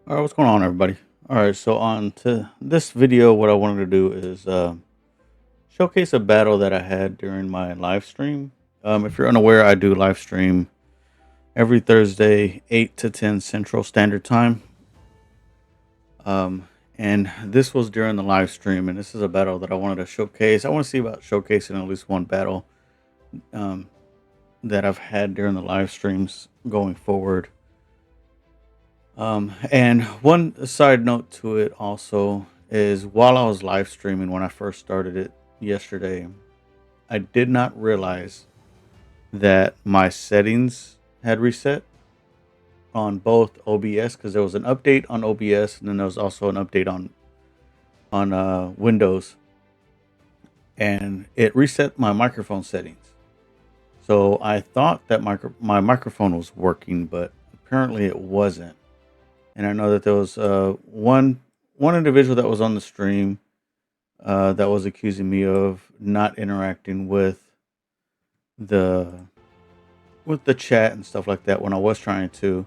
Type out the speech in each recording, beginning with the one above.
All right, what's going on, everybody? All right, so on to this video, what I wanted to do is showcase a battle that I had during my live stream. If you're unaware, I do live stream every Thursday, 8 to 10 Central Standard Time. And this was during the live stream, and this is a battle that I wanted to showcase. I want to see about showcasing at least one battle um, that I've had during the live streams going forward. And one side note to it also is while I was live streaming when I first started it yesterday, I did not realize that my settings had reset on both OBS because there was an update on OBS and then there was also an update on Windows, and it reset my microphone settings. So I thought that my microphone was working, but apparently it wasn't. And I know that there was one individual that was on the stream that was accusing me of not interacting the with the chat and stuff like that when I was trying to.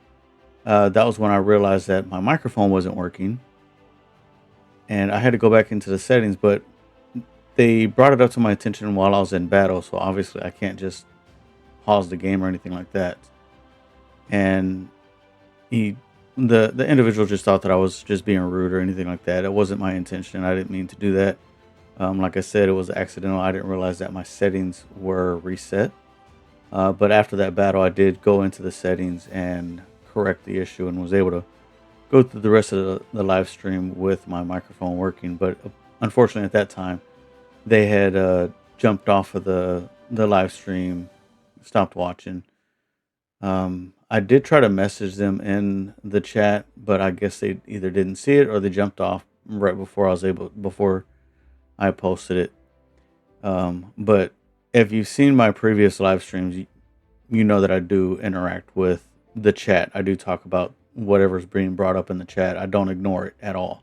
That was when I realized that my microphone wasn't working, and I had to go back into the settings. But they brought it up to my attention while I was in battle, so obviously I can't just pause the game or anything like that. And he the individual just thought that I was just being rude or anything like that. It wasn't my intention. I didn't mean to do that. Like I said, it was accidental. I didn't realize that my settings were reset. But after that battle, I did go into the settings and correct the issue and was able to go through the rest of the live stream with my microphone working. But unfortunately, at that time, they had jumped off of the live stream, stopped watching. I did try to message them in the chat, but I guess they either didn't see it or they jumped off right before I posted it. But if you've seen my previous live streams, you know that I do interact with the chat. I do talk about whatever's being brought up in the chat. I don't ignore it at all.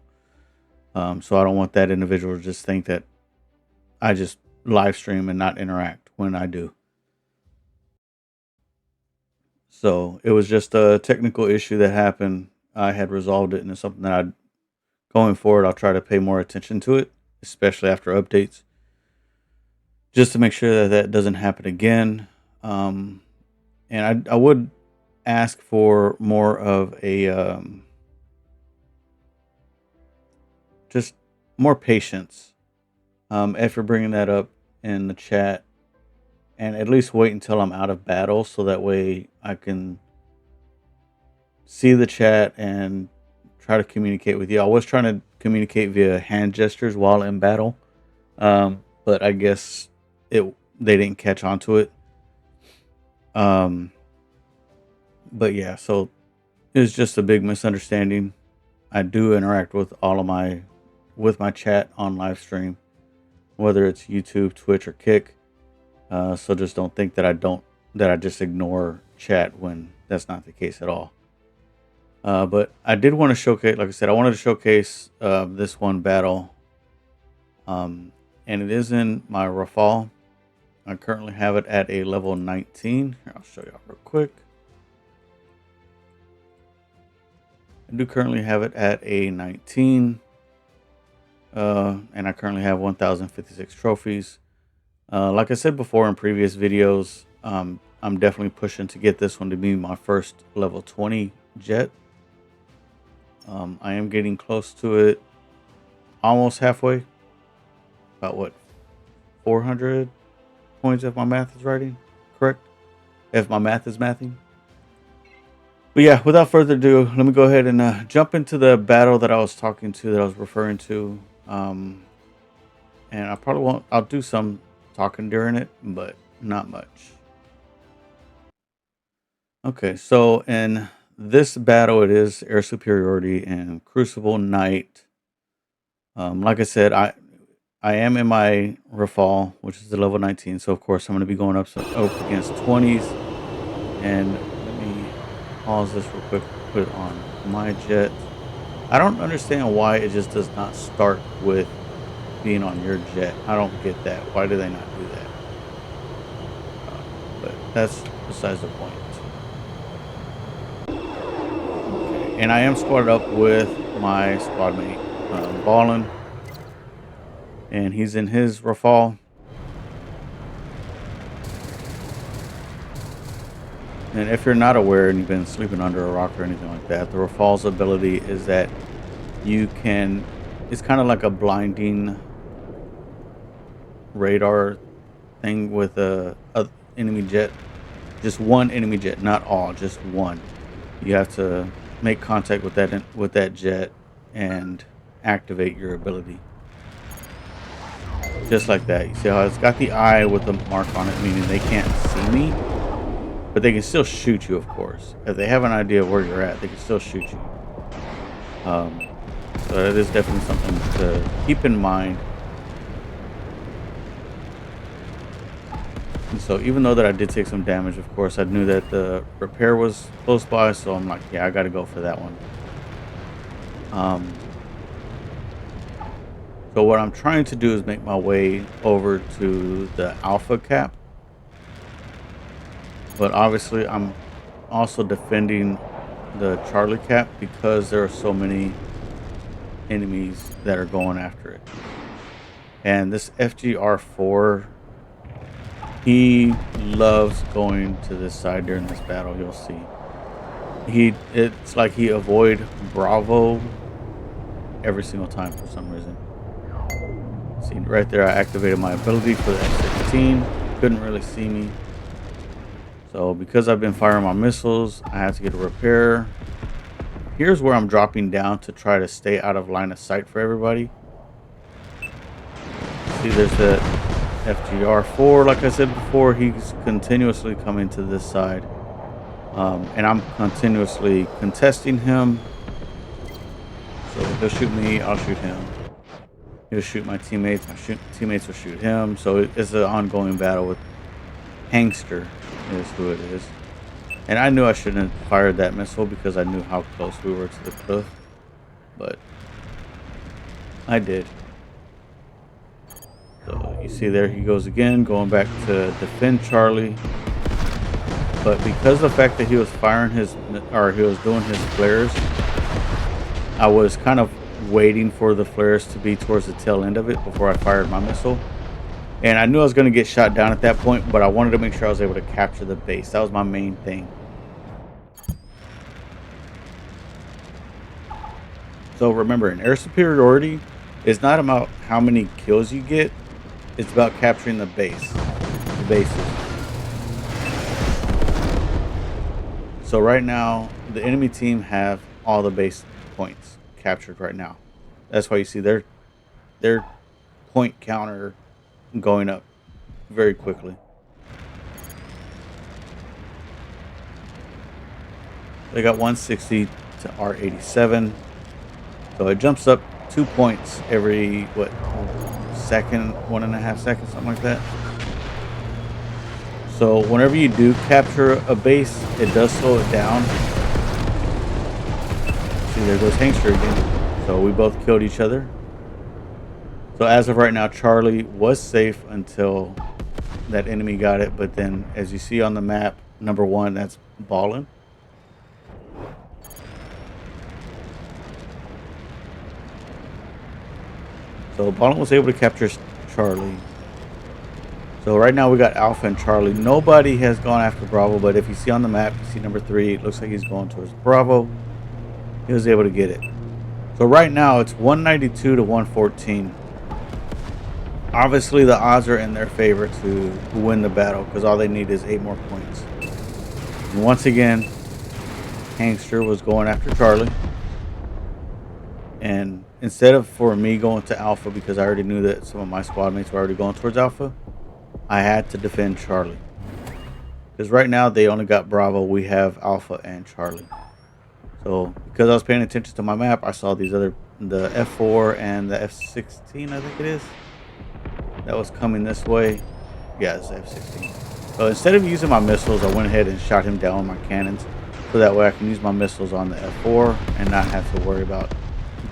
So I don't want that individual to just think that I just live stream and not interact when I do. So it was just a technical issue that happened. I had resolved it, and it's something that going forward, I'll try to pay more attention to it, especially after updates, just to make sure that that doesn't happen again. And I would ask for more of a just more patience if you're bringing that up in the chat, and at least wait until I'm out of battle so that way I can see the chat and try to communicate with you. I was trying to communicate via hand gestures while in battle, but I guess they didn't catch on to it. But yeah, so it's just a big misunderstanding. I do interact with my chat on live stream, whether it's YouTube, Twitch, or Kick. So just don't think that I just ignore chat when that's not the case at all. But I did want to showcase, like I said, I wanted to showcase this one battle, and it is in my Rafale. I currently have it at a level 19. Here, I'll show y'all real quick. I do currently have it at a 19, and I currently have 1,056 trophies. Like I said before in previous videos, I'm definitely pushing to get this one to be my first level 20 jet. I am getting close to it, almost halfway. About what, 400 points if my math is correct? If my math is mathing. But yeah, without further ado, let me go ahead and jump into the battle that I was referring to. And I probably won't, I'll do some talking during it, but not much. Okay, so in this battle, it is air superiority and Crucible Knight. Like I said, I am in my Rafale, which is the level 19. So of course I'm going to be going up against 20s. And let me pause this real quick. Put it on my jet. I don't understand why it just does not start with being on your jet. I don't get that. Why do they not do that? But that's besides the point. Okay. And I am squadded up with my squad mate, Ballin, and he's in his Rafale. And if you're not aware and you've been sleeping under a rock or anything like that, the Rafale's ability is that you can, it's kind of like a blinding radar thing with a enemy jet. Just one enemy jet, not all, just one. You have to make contact with that jet and activate your ability. Just like that. You see how it's got the eye with the mark on it, meaning they can't see me, but they can still shoot you, of course. If they have an idea of where you're at, they can still shoot you. So that is definitely something to keep in mind. And so even though that I did take some damage, of course, I knew that the repair was close by, so I'm like, yeah, I got to go for that one. So what I'm trying to do is make my way over to the Alpha cap. But obviously, I'm also defending the Charlie cap because there are so many enemies that are going after it. And this FGR4, he loves going to this side during this battle. You'll see. It's like he avoid Bravo every single time for some reason. See right there, I activated my ability for the F-16. Couldn't really see me. So because I've been firing my missiles, I have to get a repair. Here's where I'm dropping down to try to stay out of line of sight for everybody. See, there's the FGR4. Like I said before, he's continuously coming to this side. And I'm continuously contesting him. So he'll shoot me, I'll shoot him. He'll shoot my teammates, teammates will shoot him. So it's an ongoing battle with Hangster is who it is. And I knew I shouldn't have fired that missile because I knew how close we were to the cliff. But I did. So you see there he goes again, going back to defend Charlie. But because of the fact that he was firing he was doing his flares, I was kind of waiting for the flares to be towards the tail end of it before I fired my missile. And I knew I was going to get shot down at that point, but I wanted to make sure I was able to capture the base. That was my main thing. So remember, in air superiority, it's not about how many kills you get. It's about capturing the base. The bases. So right now, the enemy team have all the base points captured right now. That's why you see their point counter going up very quickly. They got 160 to R87. So it jumps up 2 points every, what, second, 1.5 seconds, something like that. So whenever you do capture a base, it does slow it down. See, there goes Hangster again. So we both killed each other. So as of right now, Charlie was safe until that enemy got it. But then, as you see on the map, number 1, that's Ballin. So Ballin was able to capture Charlie. So right now we got Alpha and Charlie. Nobody has gone after Bravo, but if you see on the map, you see number 3, it looks like he's going towards Bravo. He was able to get it. So right now it's 192 to 114. Obviously the odds are in their favor to win the battle because all they need is 8 more points. And once again, Hangster was going after Charlie. And instead of for me going to Alpha, because I already knew that some of my squad mates were already going towards Alpha, I had to defend Charlie. Because right now they only got Bravo. We have Alpha and Charlie. So because I was paying attention to my map, I saw these the F4 and the F16, I think it is, that was coming this way. Yeah, it's the F16. So instead of using my missiles, I went ahead and shot him down with my cannons. So that way I can use my missiles on the F4 and not have to worry about,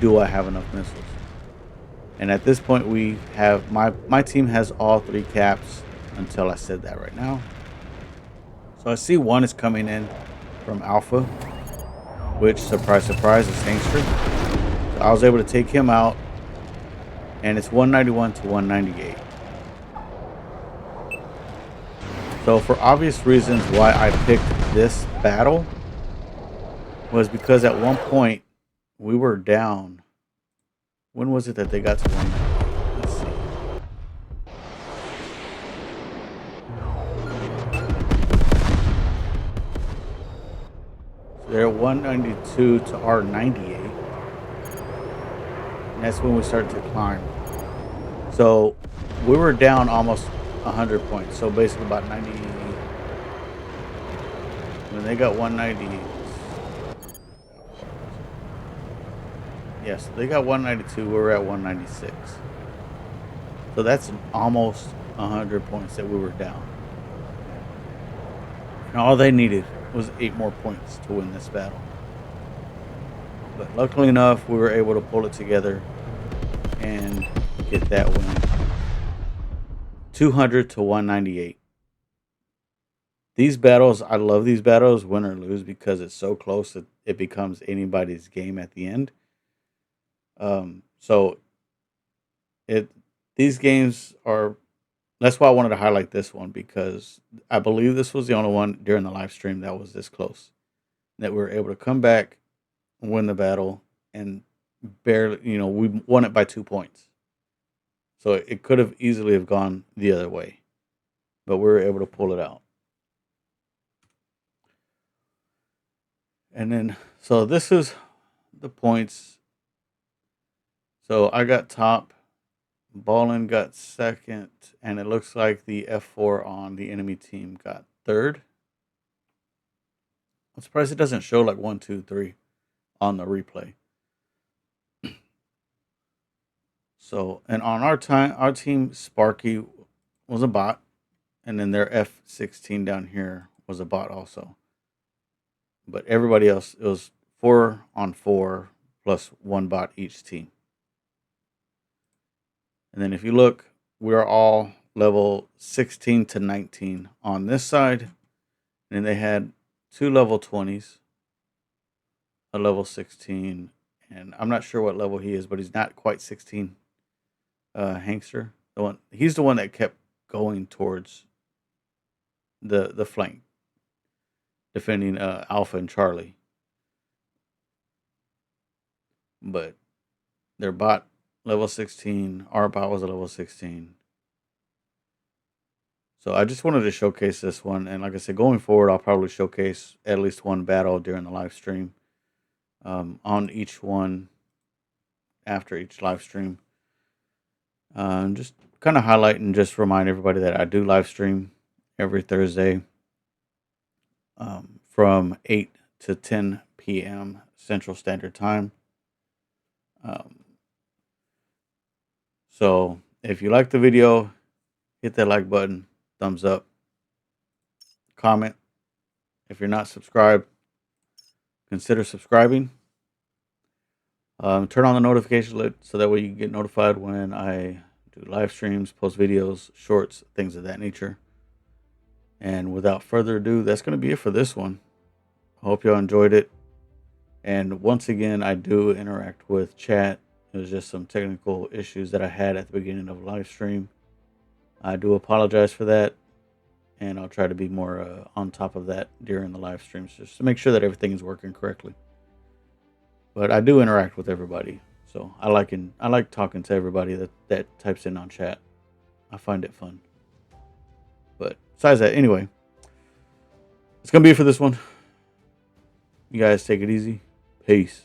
do I have enough missiles? And at this point we have, my team has all 3 caps until I said that right now. So I see one is coming in from Alpha. which, surprise, surprise, is Hangster. So I was able to take him out, and it's 191 to 198. So for obvious reasons why I picked this battle was because at one point we were down. When was it that they got to 198? Let's see. So they're 192 to our 98. And that's when we started to climb. So we were down almost 100 points. So basically about 90. When they got 190. Yes, they got 192. We were at 196. So that's almost 100 points that we were down. And all they needed was 8 more points to win this battle. But luckily enough, we were able to pull it together and get that win. 200 to 198. These battles, I love these battles, win or lose, because it's so close that it becomes anybody's game at the end. So these games are, that's why I wanted to highlight this one, because I believe this was the only one during the live stream that was this close, that we were able to come back, win the battle, and barely, we won it by 2 points. So it could have easily have gone the other way, but we were able to pull it out. And then, so this is the points. So I got top, Ballin got second, and it looks like the F4 on the enemy team got third. I'm surprised it doesn't show like 1, 2, 3 on the replay. So, and on our team, Sparky was a bot, and then their F16 down here was a bot also. But everybody else, it was 4 on 4 plus 1 bot each team. And then if you look, we're all level 16 to 19 on this side. And they had 2 level 20s, a level 16, and I'm not sure what level he is, but he's not quite 16. Hangster, he's the one that kept going towards the flank, defending Alpha and Charlie. But their bot level 16, our bot was a level 16. So I just wanted to showcase this one, and like I said, going forward, I'll probably showcase at least one battle during the live stream, on each one after each live stream. Just kind of highlight and just remind everybody that I do live stream every Thursday, from 8 to 10 p.m. Central Standard Time. So if you like the video, hit that like button, thumbs up, comment. If you're not subscribed, consider subscribing. Turn on the notification alert so that way you can get notified when I do live streams, post videos, shorts, things of that nature. And without further ado, that's going to be it for this one. I hope y'all enjoyed it. And once again, I do interact with chat. It was just some technical issues that I had at the beginning of the live stream. I do apologize for that, and I'll try to be more on top of that during the live streams, just to make sure that everything is working correctly. But I do interact with everybody, so I like talking to everybody that types in on chat. I find it fun. But besides that, anyway, it's gonna be it for this one. You guys take it easy. Peace.